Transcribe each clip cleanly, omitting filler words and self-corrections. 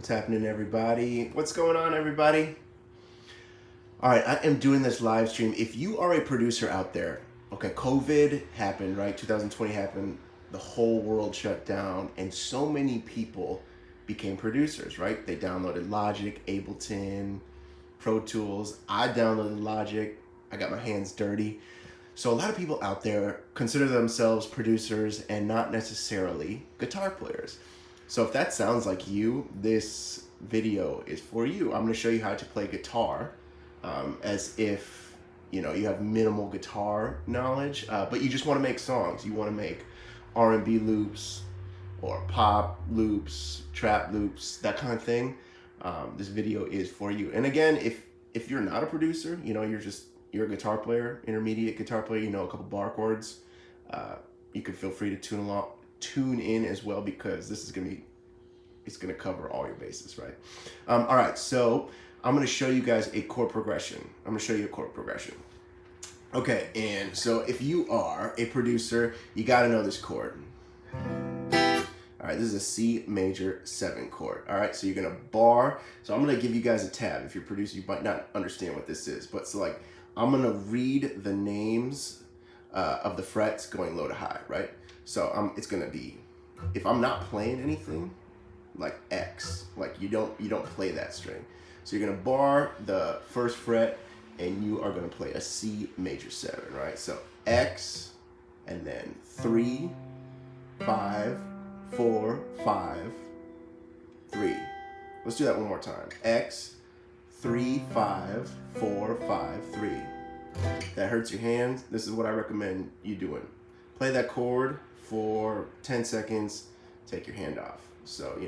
What's happening, everybody? What's going on, everybody? All right, I am doing this live stream. If you are a producer out there, okay, COVID happened, right? 2020 happened. The whole world shut down, and so many people became producers, right? They downloaded Logic, Ableton, Pro Tools. I downloaded Logic. I got my hands dirty. So a lot of people out there consider themselves producers and not necessarily guitar players. So if that sounds like you, this video is for you. I'm going to show you how to play guitar as if you have minimal guitar knowledge, but you just want to make songs. You want to make R&B loops or pop loops, trap loops, that kind of thing. This video is for you. And again, if you're not a producer, you're a guitar player, intermediate guitar player, a couple bar chords, you can feel free to tune in as well, because this is it's gonna cover all your bases, right? All right, so I'm gonna show you guys a chord progression. I'm gonna show you a chord progression. Okay, and so if you are a producer, you gotta know this chord. All right, this is a C major 7 chord. All right, so you're gonna bar. So I'm gonna give you guys a tab. If you're a producer, you might not understand what this is, but so I'm gonna read the names of the frets going low to high, right? So it's gonna be, if I'm not playing anything, like X, like you don't play that string. So you're gonna bar the first fret, and you are gonna play a C major 7, right? So X, and then 3, 5, 4, 5, 3. Let's do that one more time. X, 3, 5, 4, 5, 3. That hurts your hands. This is what I recommend you doing. Play that chord for 10 seconds, take your hand off. So,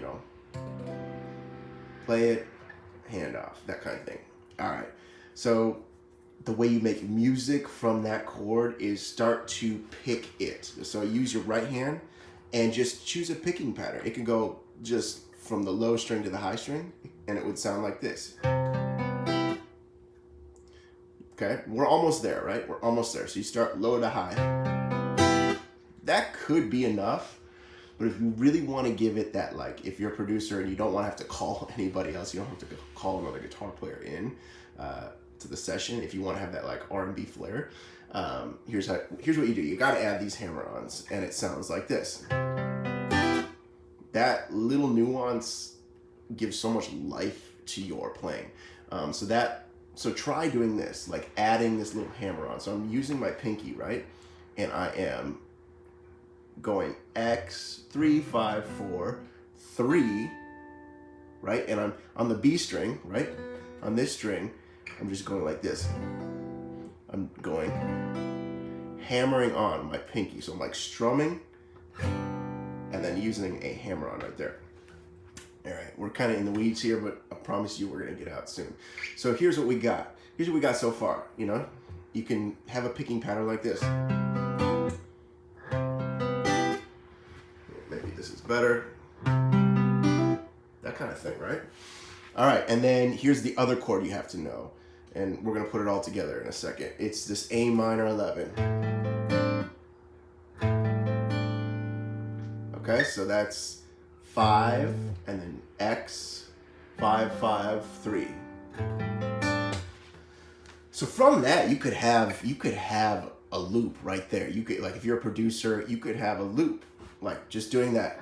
play it, hand off, that kind of thing. All right, so the way you make music from that chord is start to pick it. So use your right hand and just choose a picking pattern. It can go just from the low string to the high string, and it would sound like this. Okay, we're almost there, right? We're almost there. So you start low to high. That could be enough, but if you really want to give it that, if you're a producer and you don't want to have to call anybody else, you don't have to call another guitar player in to the session. If you want to have that R&B flair, here's what you do. You got to add these hammer-ons, and it sounds like this. That little nuance gives so much life to your playing. So try doing this, adding this little hammer-on. So I'm using my pinky, right? And I am going X, 3, 5, 4, 3, right? And I'm on the B string, right? On this string, I'm just going like this. I'm going hammering on my pinky. So I'm strumming and then using a hammer on right there. All right, we're kind of in the weeds here, but I promise you we're gonna get out soon. So here's what we got. Here's what we got so far, You can have a picking pattern like this. Maybe this is better. That kind of thing, right? All right, and then here's the other chord you have to know, and we're gonna put it all together in a second. It's this A minor 11. Okay, so that's 5, and then X, 5, 5, 3. So from that, you could have a loop right there. You could, if you're a producer, you could have a loop, just doing that.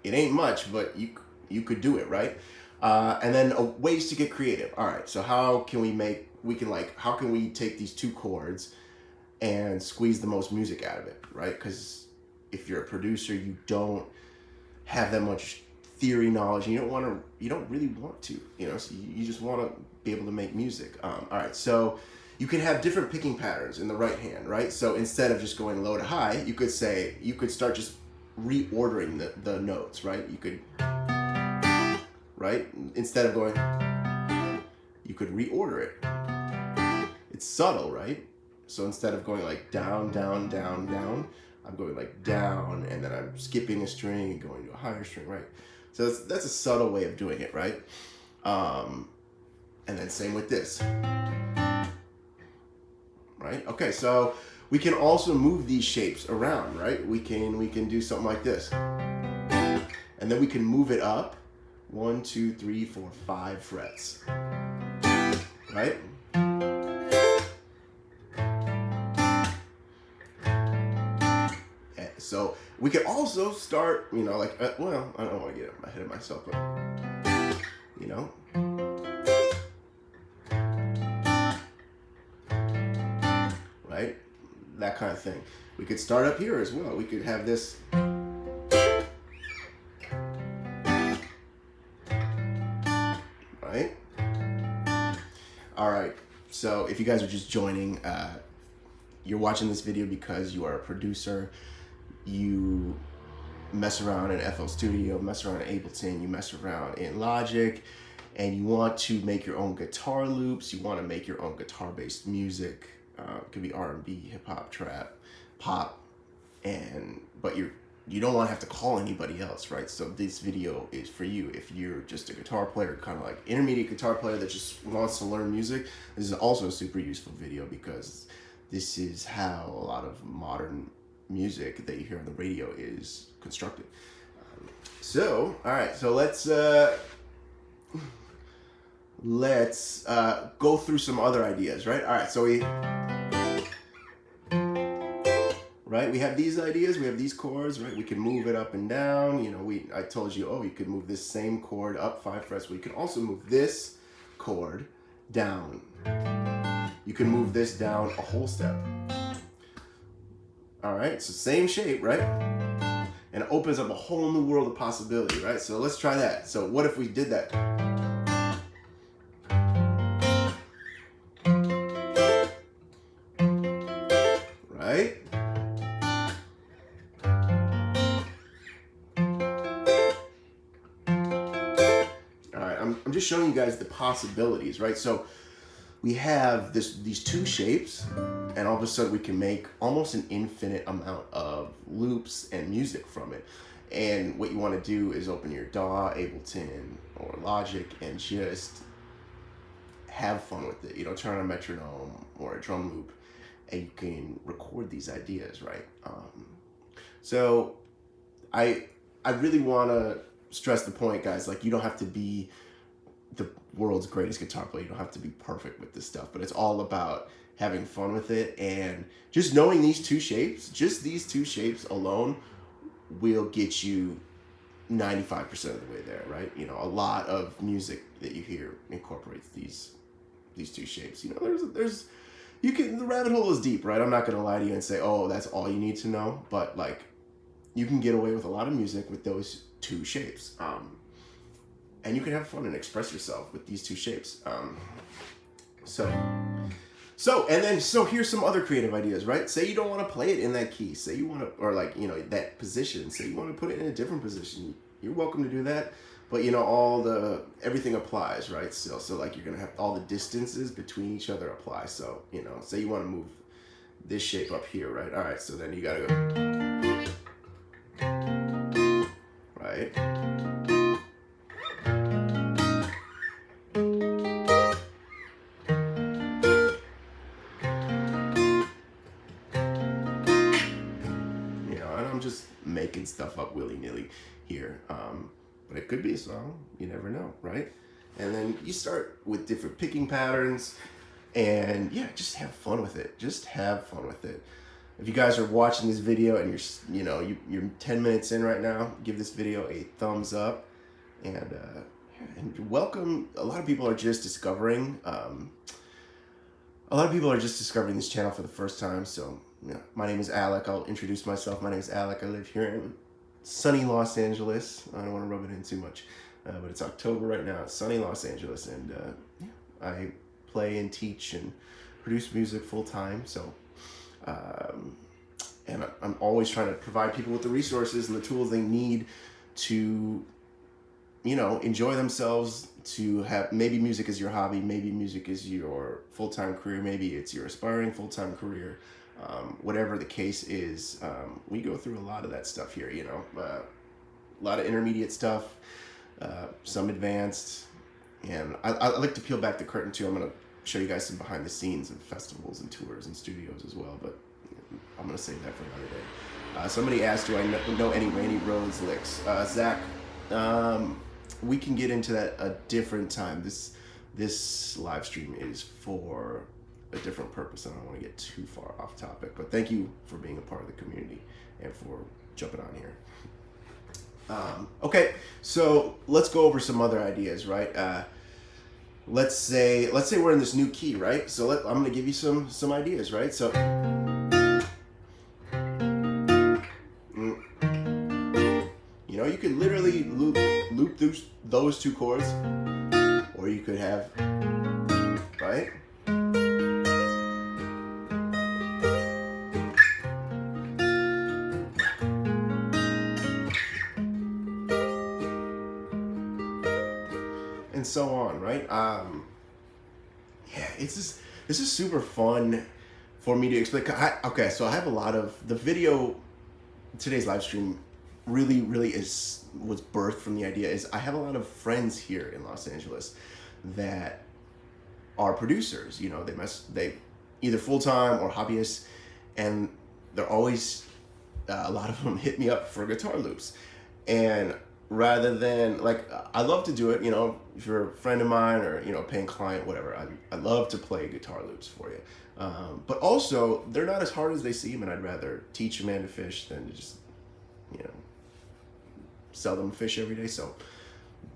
It ain't much, but you could do it, right? And then ways to get creative. All right, so how can we take these two chords and squeeze the most music out of it, right? Because if you're a producer, you don't have that much theory knowledge, and you don't really want to, so you just want to be able to make music. All right, so you can have different picking patterns in the right hand, right? So instead of just going low to high, you could start just reordering the notes, right? You could, right? Instead of going, you could reorder it. It's subtle, right? So instead of going down, down, down, down, I'm going down, and then I'm skipping a string and going to a higher string, right? So that's a subtle way of doing it, right? And then same with this, right? Okay, so we can also move these shapes around, right? We can do something like this. And then we can move it up 1, 2, 3, 4, 5 frets, right? So we could also start, you know, like, well, I don't want to get ahead of myself, but, you know. Right? That kind of thing. We could start up here as well. We could have this. Right? All right. So if you guys are just joining, you're watching this video because you are a producer. You mess around in FL Studio, mess around in Ableton, you mess around in Logic, and you want to make your own guitar loops. You want to make your own guitar-based music. It could be R&B, hip hop, trap, pop, but you don't want to have to call anybody else, right? So this video is for you. If you're just a guitar player, kind of like intermediate guitar player that just wants to learn music, this is also a super useful video because this is how a lot of modern music that you hear on the radio is constructed. So, all right, so let's go through some other ideas, right? All right, so we have these ideas, we have these chords, right? We can move it up and down. You know, I told you, oh, you could move this same chord up 5 frets. We can also move this chord down. You can move this down a whole step. All right, so same shape, right? And it opens up a whole new world of possibility, right? So let's try that. So what if we did that? Right? All right, I'm just showing you guys the possibilities, right? So we have these 2 shapes, and all of a sudden we can make almost an infinite amount of loops and music from it. And what you want to do is open your DAW, Ableton, or Logic and just have fun with it. You know, turn on a metronome or a drum loop, and you can record these ideas, right? So I really want to stress the point, guys, like you don't have to be the world's greatest guitar player. You don't have to be perfect with this stuff, but it's all about having fun with it. And just knowing these 2 shapes, just these 2 shapes alone will get you 95% of the way there, right? You know, a lot of music that you hear incorporates these 2 shapes. You know, the rabbit hole is deep, right? I'm not going to lie to you and say, oh, that's all you need to know, but like you can get away with a lot of music with those 2 shapes. And you can have fun and express yourself with these 2 shapes. So here's some other creative ideas, right? Say you don't want to play it in that key. Say you want to, or like, you know, that position. Say you want to put it in a different position. You're welcome to do that. But you know, everything applies, right? So like you're going to have all the distances between each other apply. So, you know, say you want to move this shape up here, right? All right, so then you got to go, right? Making stuff up willy-nilly here, but it could be a song. You never know, right? And then you start with different picking patterns, and yeah, just have fun with it. Just have fun with it. If you guys are watching this video and you're 10 minutes in right now, give this video a thumbs up, and welcome. A lot of people are just discovering. This channel for the first time. So, yeah, my name is Alec. I'll introduce myself. My name is Alec. I live here in sunny Los Angeles. I don't want to rub it in too much, but it's October right now. It's sunny Los Angeles, and I play and teach and produce music full time. So, and I'm always trying to provide people with the resources and the tools they need to, you know, enjoy themselves, to have, maybe music is your hobby, maybe music is your full-time career, maybe it's your aspiring full-time career. Whatever the case is, we go through a lot of that stuff here, you know, a lot of intermediate stuff, some advanced, and I like to peel back the curtain too. I'm going to show you guys some behind the scenes of festivals and tours and studios as well, but I'm gonna save that for another day. Somebody asked, do I know any Randy Rhoads licks? Zach, we can get into that a different time. This live stream is for a different purpose, and I don't want to get too far off topic. But thank you for being a part of the community and for jumping on here. Okay, so let's go over some other ideas, right? Let's say we're in this new key, right? So I'm going to give you some ideas, right? So you know, you could literally loop those two chords, or you could have, right? And so on, right? Yeah, this is super fun for me to explain. Okay, so I have a lot of the video. Today's live stream really was birthed from the idea is I have a lot of friends here in Los Angeles that are producers. You know, they either full-time or hobbyists, and they're always a lot of them hit me up for guitar loops. And rather than, like, I love to do it, you know, if you're a friend of mine or, you know, paying client, whatever, I love to play guitar loops for you. But also, they're not as hard as they seem, and I'd rather teach a man to fish than to just, you know, sell them fish every day. So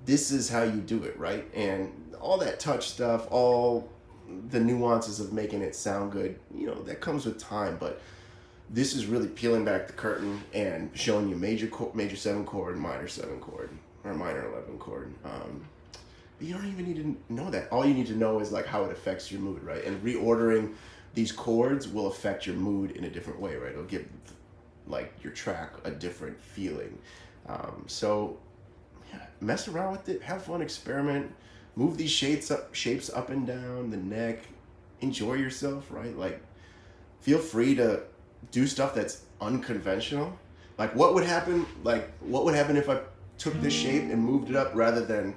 this is how you do it, right? And all that touch stuff, all the nuances of making it sound good, you know, that comes with time. But this is really peeling back the curtain and showing you major 7 chord, minor 7 chord, or minor 11 chord. But you don't even need to know that. All you need to know is like how it affects your mood, right? And reordering these chords will affect your mood in a different way, right? It'll give like your track a different feeling. So yeah, mess around with it, have fun, experiment, move these shapes up and down the neck, enjoy yourself, right? Like, feel free to do stuff that's unconventional. Like, what would happen if I took this shape and moved it up rather than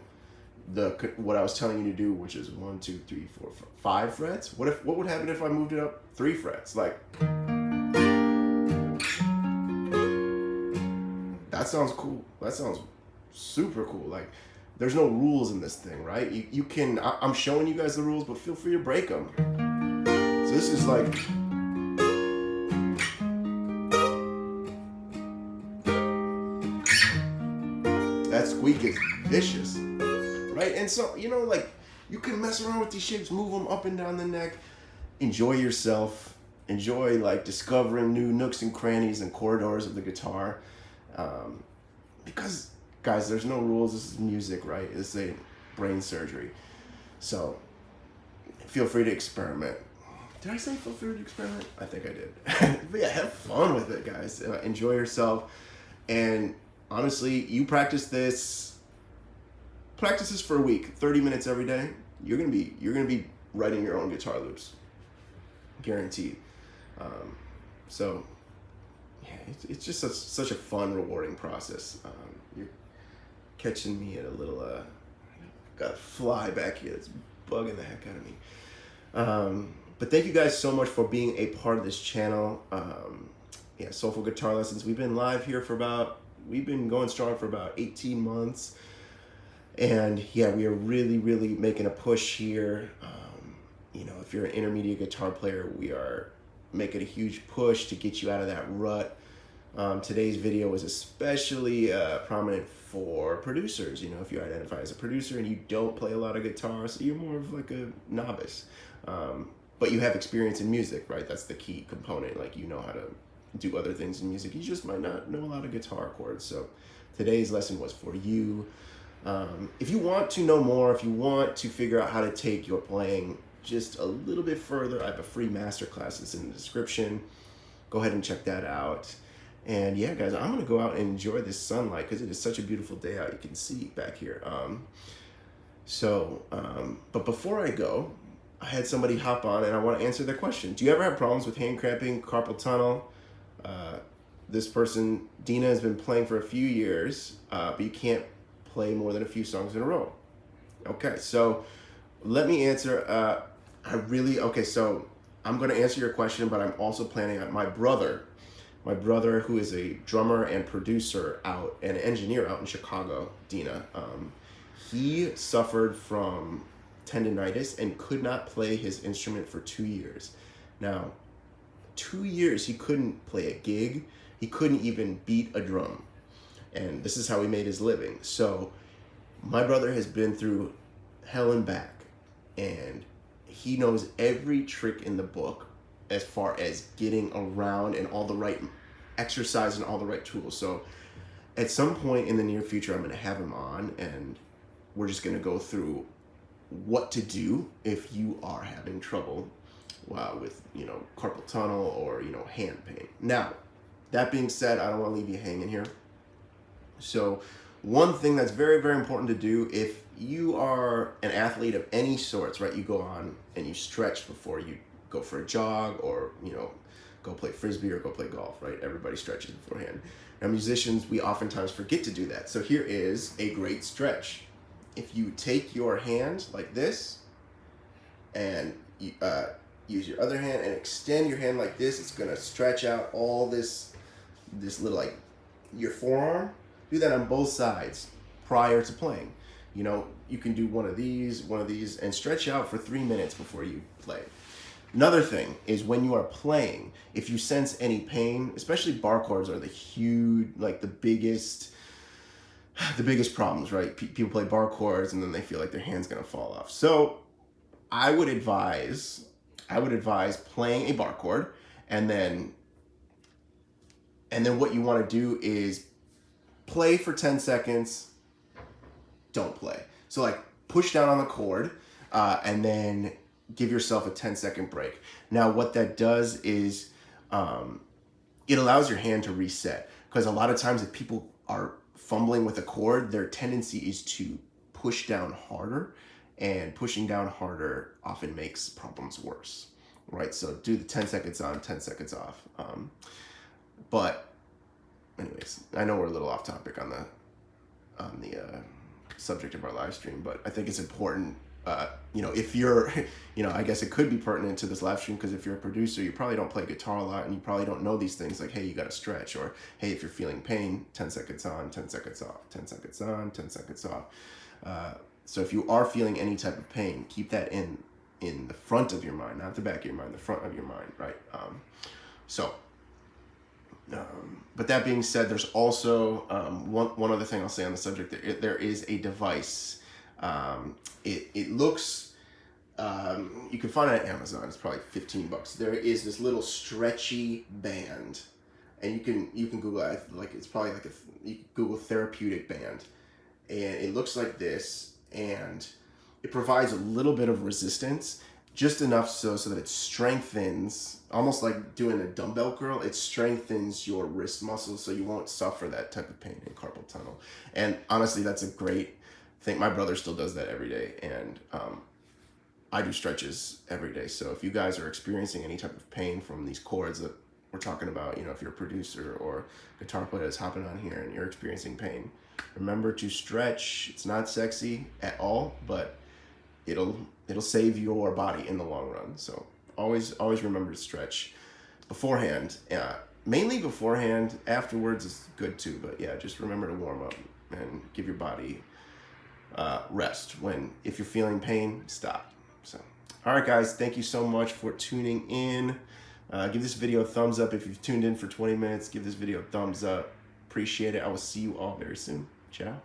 what I was telling you to do, which is 1, 2, 3, 4, 5 frets? What would happen if I moved it up 3 frets? Like, that sounds cool. That sounds super cool. Like, there's no rules in this thing, right? You can, I'm showing you guys the rules, but feel free to break them. So this is like, that squeak is vicious, right? And so, you know, like, you can mess around with these shapes, move them up and down the neck, enjoy yourself, enjoy like discovering new nooks and crannies and corridors of the guitar. Because, guys, there's no rules. This is music, right? This ain't brain surgery. So feel free to experiment. Did I say feel free to experiment? I think I did. But yeah, have fun with it, guys. Enjoy yourself. And honestly, you practice this for a week, 30 minutes every day. You're gonna be writing your own guitar loops, guaranteed. So yeah, it's just such a fun, rewarding process. You're catching me at a little got a fly back here that's bugging the heck out of me. But thank you guys so much for being a part of this channel. Yeah, Soulful Guitar Lessons. We've been live here we've been going strong for about 18 months. And yeah, we are really making a push here. You know, if you're an intermediate guitar player, we are making a huge push to get you out of that rut. Today's video is especially prominent for producers. You know, if you identify as a producer and you don't play a lot of guitar, so you're more of like a novice. But you have experience in music, right? That's the key component. Like, you know how to do other things in music. You just might not know a lot of guitar chords. So today's lesson was for you. If you want to know more, if you want to figure out how to take your playing just a little bit further, I have a free masterclass that's in the description. Go ahead and check that out. And yeah, guys, I'm gonna go out and enjoy this sunlight because it is such a beautiful day out. You can see back here. But before I go, I had somebody hop on and I want to answer their question. Do you ever have problems with hand cramping, carpal tunnel? This person, Dina, has been playing for a few years, but you can't play more than a few songs in a row. Okay, so let me answer. So I'm going to answer your question, but I'm also planning on my brother, who is a drummer and producer out, and an engineer out in Chicago, Dina. He suffered from tendonitis and could not play his instrument for 2 years. Now, 2 years he couldn't play a gig. He couldn't even beat a drum. And this is how he made his living. So my brother has been through hell and back, and he knows every trick in the book as far as getting around and all the right exercise and all the right tools. So at some point in the near future, I'm going to have him on, and we're just going to go through what to do if you are having trouble with, carpal tunnel or, hand pain. Now, that being said, I don't want to leave you hanging here. So one thing that's very, very important to do if you are an athlete of any sorts, right? You go on and you stretch before you go for a jog, or, go play Frisbee or go play golf, right? Everybody stretches beforehand. Now, musicians, we oftentimes forget to do that. So here is a great stretch. If you take your hand like this and use your other hand and extend your hand like this, it's going to stretch out all this little, like, your forearm. Do that on both sides prior to playing. You can do one of these, and stretch out for 3 minutes before you play. Another thing is when you are playing, if you sense any pain, especially bar chords are the biggest problems, right? People play bar chords and then they feel like their hand's gonna fall off. So I would advise playing a bar chord, and then what you want to do is play for 10 seconds, don't play. So like push down on the chord, and then give yourself a 10-second break. Now what that does is it allows your hand to reset, because a lot of times if people are fumbling with a chord, their tendency is to push down harder, and pushing down harder often makes problems worse, right? So do the 10 seconds on, 10 seconds off. But anyways, I know we're a little off topic on the subject of our live stream, but I think it's important. If you're, I guess it could be pertinent to this live stream, because if you're a producer, you probably don't play guitar a lot, and you probably don't know these things like, hey, you got to stretch, or hey, if you're feeling pain, 10 seconds on, 10 seconds off, 10 seconds on, 10 seconds off. So if you are feeling any type of pain, keep that in the front of your mind, not the back of your mind, the front of your mind, right? But that being said, there's also one other thing I'll say on the subject. There is a device. It looks, you can find it at Amazon. It's probably $15. There is this little stretchy band, and you can Google it. Like, it's probably like you can Google therapeutic band, and it looks like this, and it provides a little bit of resistance, just enough so that it strengthens, almost like doing a dumbbell curl. It strengthens your wrist muscles so you won't suffer that type of pain in carpal tunnel. And honestly, that's a great thing. My brother still does that every day, and I do stretches every day. So if you guys are experiencing any type of pain from these chords that we're talking about, if you're a producer or guitar player that's hopping on here and you're experiencing pain, remember to stretch. It's not sexy at all, but it'll save your body in the long run. So always remember to stretch beforehand. Mainly beforehand. Afterwards is good too, but yeah, just remember to warm up and give your body rest. If you're feeling pain, stop. So, all right, guys, thank you so much for tuning in. Give this video a thumbs up if you've tuned in for 20 minutes. Give this video a thumbs up. Appreciate it. I will see you all very soon. Ciao.